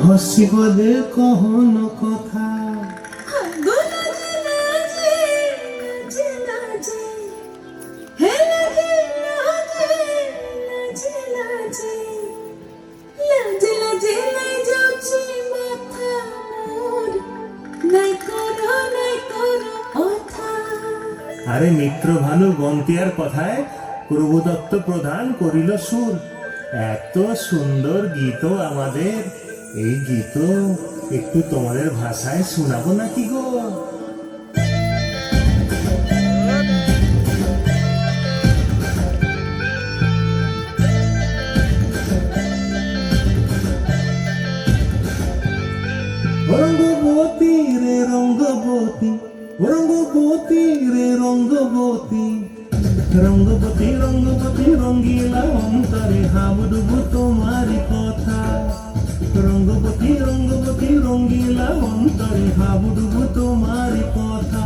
হসিবদে কহন কথা আরে মিত্র ভানু গন্তিয়ার কথায় প্রভুদত্ত প্রধান করিল সুর। এত সুন্দর গীত আমাদের, এই গীত একটু তোমাদের ভাষায় শোনাবো নাকি গো? রঙ্গবতী রে রঙ্গবতী, রঙ্গবতী রে রঙ্গবতী, রঙ্গবতী রঙ্গবতী রঙ্গিলা অন্তরে হাবুডুবু তোমারি কথা। রঙ্গবতী রঙ্গবতী রঙ্গিলা অন্তরে হাবুডুবু তোমারি কথা।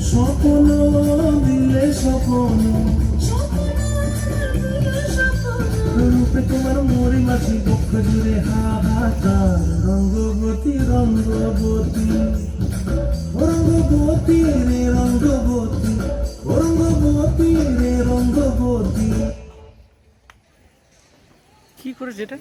স্বপ্ন দিলে স্বপ্ন রূপে তোমার মরি মাছি বক্ষ জুড়ে হাহাকার। রঙ্গবতী রঙ্গবতী, রঙ্গবতী রে রঙ্গবতী, রঙ্গবতী রে রঙ্গবতী। কি করে যেটা